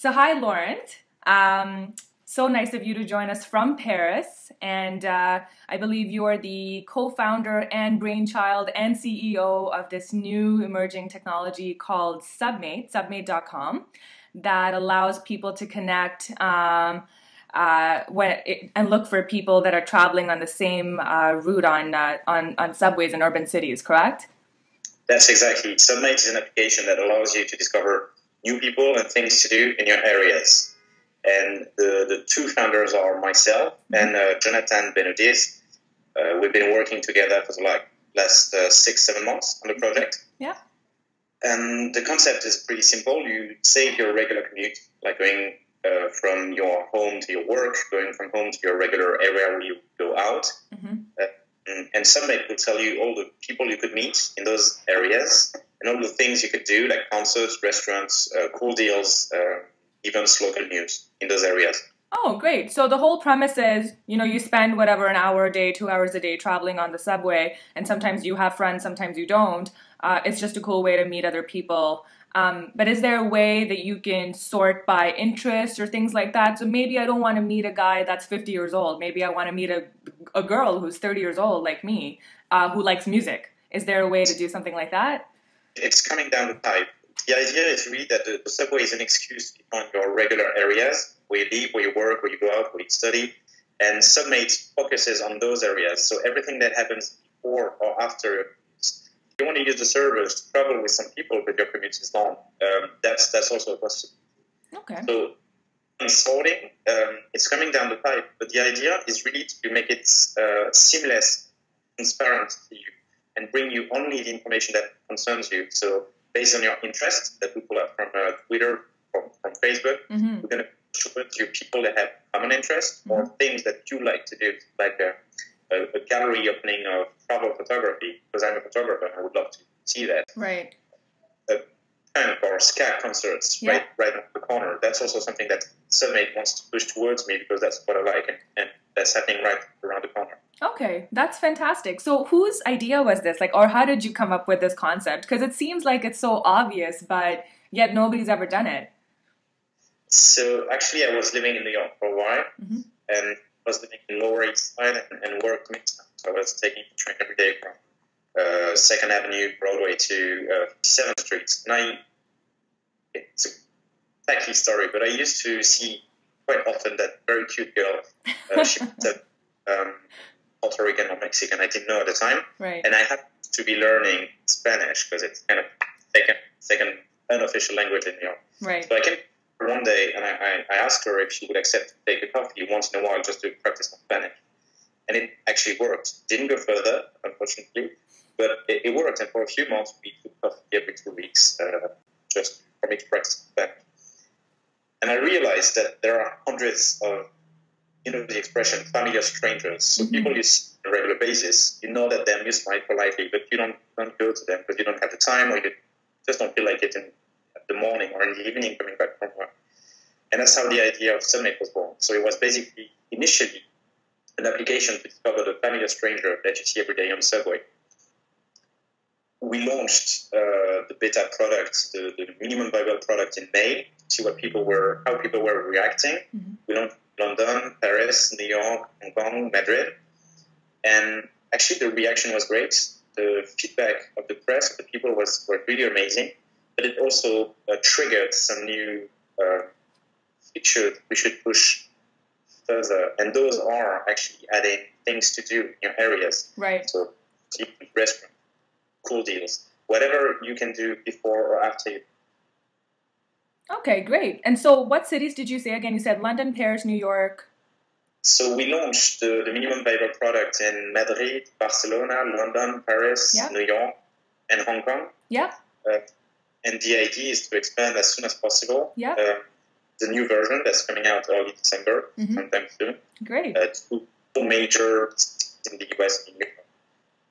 So hi, Laurent. So nice of you to join us from Paris. And I believe you are the co-founder and brainchild and CEO of this new emerging technology called Submate, submate.com, that allows people to connect and look for people that are traveling on the same route on subways in urban cities, correct? That's exactly. Submate is an application that allows you to discover new people and things to do in your areas. And the two founders are myself and Jonathan Benodies. We've been working together for the last 6-7 months on the project. Yeah. And the concept is pretty simple. You save your regular commute, like going from your home to your work, going from home to your regular area where you go out. And Submate will tell you all the people you could meet in those areas and all the things you could do, like concerts, restaurants, cool deals, events, local news in those areas. Oh, great. So the whole premise is, you spend whatever, an hour a day, 2 hours a day traveling on the subway, and sometimes you have friends, sometimes you don't. It's just a cool way to meet other people. But is there a way that you can sort by interest or things like that? So maybe I don't want to meet a guy that's 50 years old. Maybe I want to meet a girl who's 30 years old like me, who likes music. Is there a way to do something like that? It's coming down the pipe. The idea is really that the subway is an excuse to find your regular areas, where you live, where you work, where you go out, where you study. And Submate focuses on those areas. So everything that happens before or after, if you want to use the service to travel with some people, but your commute is long, that's also a possibility. Okay. So in sorting, it's coming down the pipe. But the idea is really to make it seamless, transparent to you, and bring you only the information that concerns you. So based on your interest that we pull up from Twitter, from Facebook, we're going to show it to people that have common interest or things that you like to do, like a gallery opening of travel photography, because I'm a photographer and I would love to see that. Right. Punk or ska concerts, right on the corner. That's also something that Submate wants to push towards me because that's what I like, and that's happening right around the corner. Okay, that's fantastic. So whose idea was this? Or how did you come up with this concept? Because it seems like it's so obvious, but yet nobody's ever done it. So actually, I was living in New York for a while, and was living in Lower East Side and worked Midtown. So I was taking the train every day from 2nd Avenue, Broadway to 7th Street. And it's a tacky story, but I used to see quite often that very cute girl. She was Puerto Rican or Mexican, I didn't know at the time. Right. And I had to be learning Spanish because it's kind of second unofficial language in New York. Right. So I came one day and I asked her if she would accept to take a coffee once in a while just to practice my Spanish. And it actually worked. Didn't go further, unfortunately, but it worked. And for a few months, we took coffee every 2 weeks just for me to practice Spanish. And I realized that there are hundreds of, the expression familiar strangers. So people you see on a regular basis, you know that they're mislight politely, but you don't go to them because you don't have the time or you just don't feel like it in the morning or in the evening coming back from work. And that's how the idea of Submate was born. So it was basically initially an application to discover the familiar stranger that you see every day on the subway. We launched the beta product, the minimum viable product in May to see how people were reacting. We launched London, Paris, New York, Hong Kong, Madrid. And actually the reaction was great. The feedback of the press, of the people were really amazing. But it also triggered some new features we should push further. And those are actually adding things to do in your areas. Right. So restaurant, cool deals, whatever you can do before or after you. Okay, great. And so what cities did you say again? You said London, Paris, New York. So we launched the minimum viable product in Madrid, Barcelona, London, Paris, New York, and Hong Kong. Yeah. And the idea is to expand as soon as possible. Yeah. The new version that's coming out early December, sometime soon. Great. 2 major cities in the US and Europe.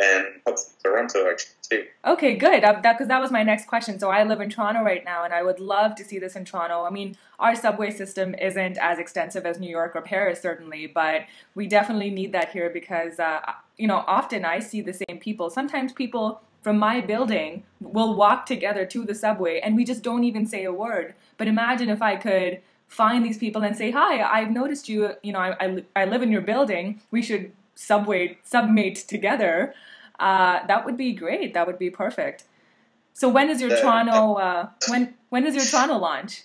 And hopefully Toronto, actually, too. Okay, good. Because that was my next question. So I live in Toronto right now, and I would love to see this in Toronto. I mean, our subway system isn't as extensive as New York or Paris, certainly, but we definitely need that here because, often I see the same people. Sometimes people from my building will walk together to the subway and we just don't even say a word. But imagine if I could find these people and say, hi, I've noticed you, I live in your building. We should submate together. That would be great. That would be perfect. So when is your Toronto, when is your Toronto launch?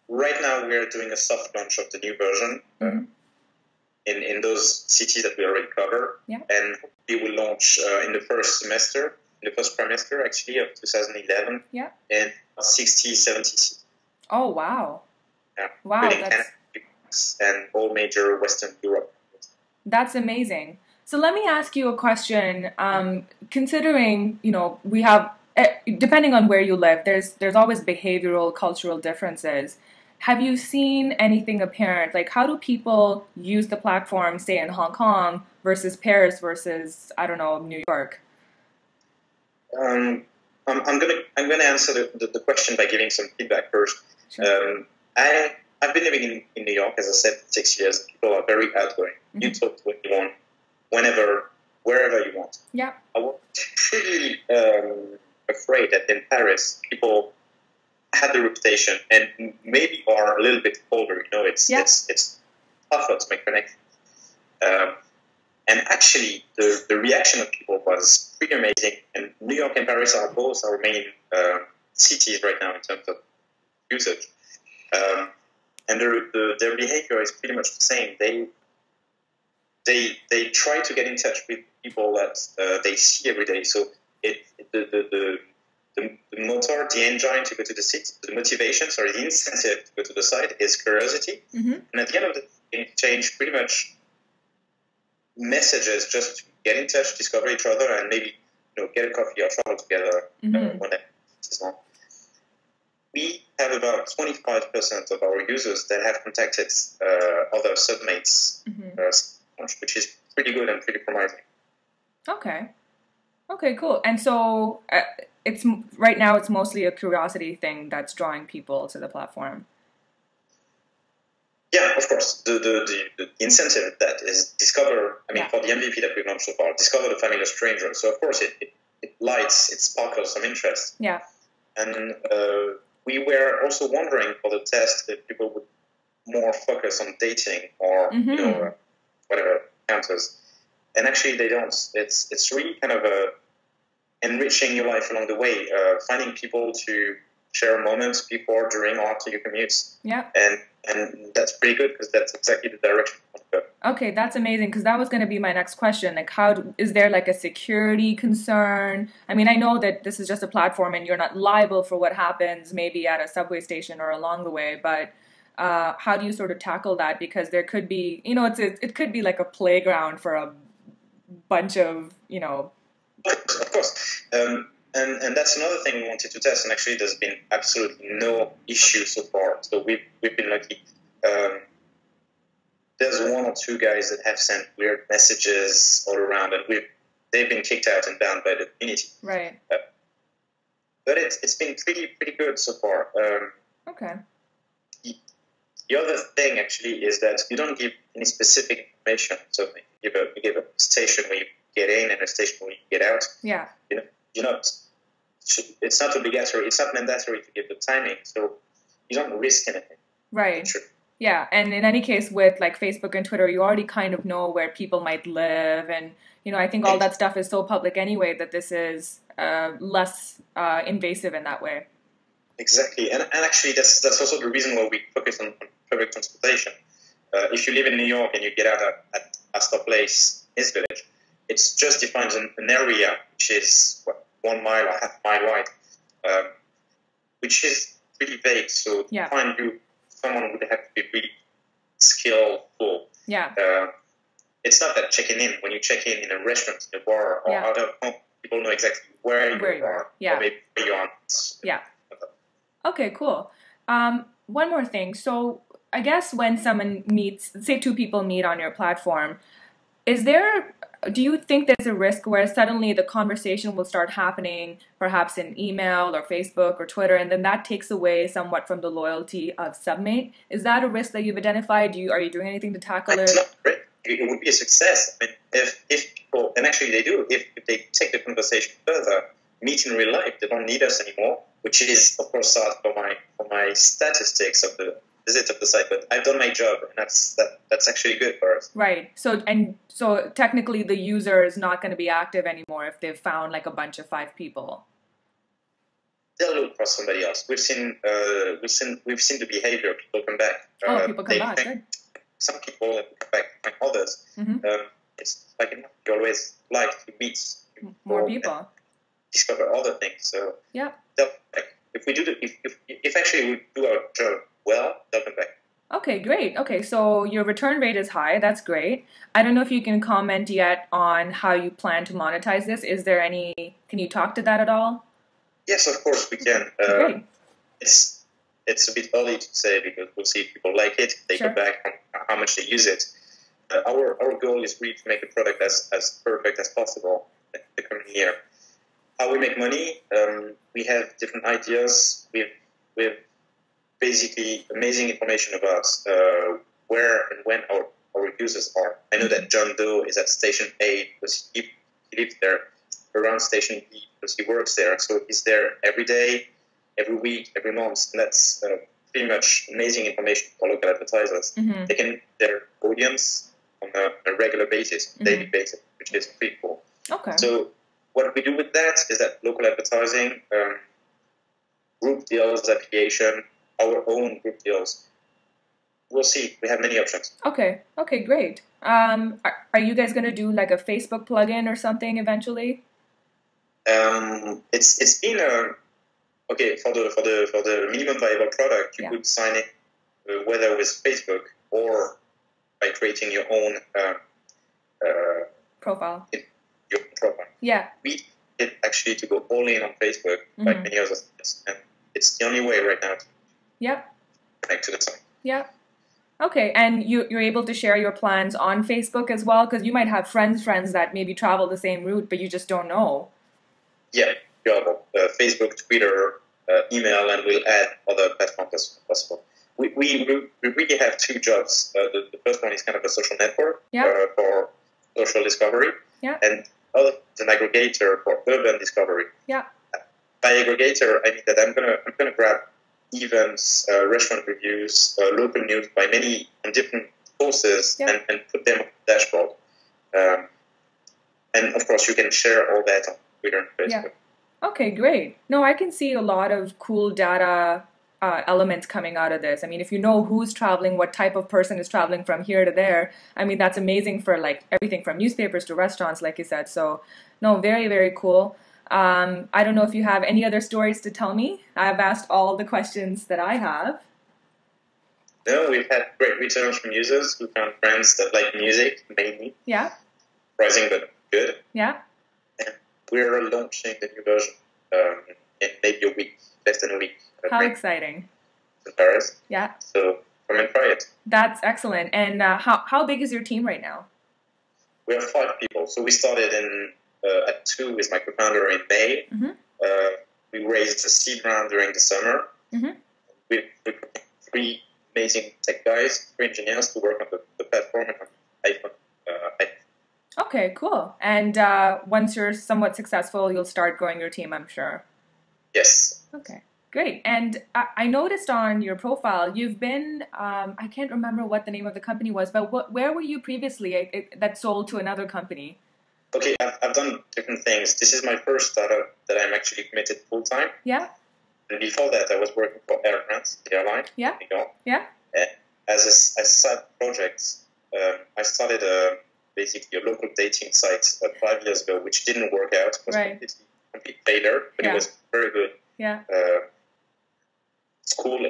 Right now we're doing a soft launch of the new version in those cities that we already cover. Yeah. And we will launch in the first trimester actually of 2011 in 60, 70 cities. Oh, wow. Yeah. Wow. And all major Western Europe. That's amazing. So let me ask you a question. Considering, we have, depending on where you live, there's always behavioral, cultural differences. Have you seen anything apparent? Like, how do people use the platform, say, in Hong Kong versus Paris versus, I don't know, New York? I'm gonna answer the question by giving some feedback first. Sure. I've been living in New York, as I said, for 6 years. People are very outgoing. Mm-hmm. You talk to anyone, whenever, wherever you want. Yeah. I was pretty afraid that in Paris, people had the reputation and maybe are a little bit colder. It's tougher to make connections. And actually, the reaction of people was pretty amazing. And New York and Paris are both our main cities right now in terms of usage. And their behavior is pretty much the same. They try to get in touch with people that they see every day. So the motor, the engine to go to the site, the incentive to go to the site is curiosity. Mm-hmm. And at the end of the day, you exchange pretty much messages just to get in touch, discover each other, and maybe get a coffee or travel together when it's long. We have about 25% of our users that have contacted other submates, which is pretty good and pretty promising. Okay, cool. And so it's right now it's mostly a curiosity thing that's drawing people to the platform. Yeah, of course. The incentive of that is discover. For the MVP that we've launched so far, discover the familiar stranger. So of course it sparkles some interest. Yeah. And we were also wondering for the test if people would more focus on dating or whatever encounters. And actually they don't. It's really kind of enriching your life along the way, finding people to share moments before, during, or after your commutes. Yeah. And that's pretty good because that's exactly the direction we want to go. Okay, that's amazing because that was going to be my next question. Like, is there like a security concern? I mean, I know that this is just a platform and you're not liable for what happens maybe at a subway station or along the way, but how do you sort of tackle that? Because there could be, it could be like a playground for a bunch of, Of course. And that's another thing we wanted to test, and actually there's been absolutely no issue so far. So we've been lucky. There's one or two guys that have sent weird messages all around, and they've been kicked out and banned by the community. Right. But it's been pretty good so far. Okay. The other thing actually is that you don't give any specific information. So you give a station where you get in and a station where you get out. Yeah. It's not obligatory. It's not mandatory to give the timing, so you don't risk anything. Right. Sure. Yeah, and in any case, with like Facebook and Twitter, you already kind of know where people might live, and I think all that stuff is so public anyway that this is less invasive in that way. Exactly, and actually that's also the reason why we focus on public transportation. If you live in New York and you get out at Astor Place, East Village, it's just defines an area which is 1 mile or half mile wide, which is pretty vague. So to find someone would have to be really skillful. Yeah. It's not that checking in. When you check in a restaurant, in a bar, or other people know exactly where you are. Yeah. Or maybe where you are. Yeah. Okay, cool. One more thing. So I guess when someone meets, say 2 people meet on your platform, do you think there's a risk where suddenly the conversation will start happening perhaps in email or Facebook or Twitter, and then that takes away somewhat from the loyalty of Submate? Is that a risk that you've identified? Are you doing anything to tackle it? it would be a success. I mean, if people, and actually they do, if they take the conversation further, meet in real life, they don't need us anymore, which is, of course, sad for my statistics of the visit of the site. But I've done my job, and that's actually good for us. Right. So technically, the user is not going to be active anymore if they've found like a bunch of 5 people. They'll look for somebody else. We've seen the behavior. People come back. People come back. Good. Some people come back, and others. It's like you always like to meet more people, discover other things. So yeah, if we do if actually we do our job well, they'll come back. Okay, great. Okay, so your return rate is high. That's great. I don't know if you can comment yet on how you plan to monetize this. Can you talk to that at all? Yes, of course we can. Great. It's a bit early to say because we'll see if people like it, they go back, how much they use it. Our goal is really to make the product as perfect as possible in the coming year. How we make money, we have different ideas. We have basically amazing information about where and when our users are. I know that John Doe is at station A because he lives there, around station B because he works there. So he's there every day, every week, every month. And that's pretty much amazing information for local advertisers. Mm-hmm. They can their audience on a regular basis, daily basis, which is pretty cool. Okay. So what we do with that is that local advertising, group deals, affiliation, our own group deals. We'll see. We have many options. Okay, great. Are you guys going to do like a Facebook plugin or something eventually? It's been okay for the minimum viable product. You could sign it whether with Facebook or by creating your own profile. Your profile. Yeah. We did actually to go all in on Facebook like many others, and it's the only way right now to connect to the site. Yeah. Okay, and you're able to share your plans on Facebook as well, because you might have friends that maybe travel the same route, but you just don't know. Yeah, Facebook, Twitter, email, and we'll add other platforms as possible. We really have 2 jobs. The first one is kind of a social network for social discovery, and other is an aggregator for urban discovery. Yeah. By aggregator, I mean that I'm gonna grab events, restaurant reviews, local news by many different sources and put them on the dashboard. And of course, you can share all that on Twitter and Facebook. Yeah. Okay, great. No, I can see a lot of cool data elements coming out of this. I mean, if you know who's traveling, what type of person is traveling from here to there, I mean, that's amazing for like everything from newspapers to restaurants, like you said. So, no, very, very cool. I don't know if you have any other stories to tell me. I've asked all the questions that I have. No, we've had great returns from users. We found friends that like music, mainly. Yeah. Surprising, but good. Yeah. And we're launching the new version in maybe a week, less than a week. How exciting. In Paris. Yeah. So come and try it. That's excellent. And how big is your team right now? We have 5 people. So we started at 2 with my co-founder in May. Mm-hmm. We raised a seed round during the summer. Mm-hmm. We 3 amazing tech guys, 3 engineers to work on the platform and on iPhone. Okay, cool. And once you're somewhat successful, you'll start growing your team, I'm sure. Yes. Okay, great. And I noticed on your profile, you've been, I can't remember what the name of the company was, but where were you previously that sold to another company? Okay, I've done different things. This is my first startup that I'm actually committed full-time. Yeah. And before that, I was working for Air France, the airline. Yeah. Yeah. And as a side project, I started basically a local dating site 5 years ago, which didn't work out. It was complete failure, but it was very good. Yeah. School,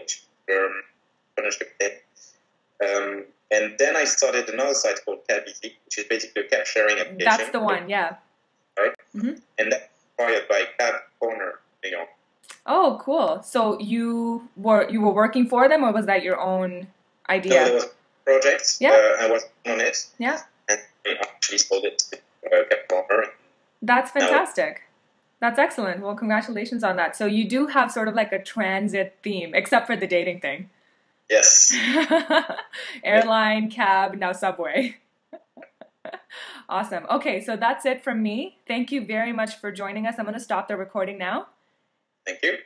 and then I started another site called CabEasy, which is basically a cab sharing application. That's the one, yeah. Right? Mm-hmm. And that's acquired by Cab Corner, Oh, cool. So you were working for them, or was that your own idea? No, there was projects. Yeah. I was on it. Yeah. And I actually sold it to Cab Corner. That's fantastic. That's excellent. Well, congratulations on that. So you do have sort of like a transit theme, except for the dating thing. Yes. Airline, cab, now subway. Awesome. Okay, so that's it from me. Thank you very much for joining us. I'm going to stop the recording now. Thank you.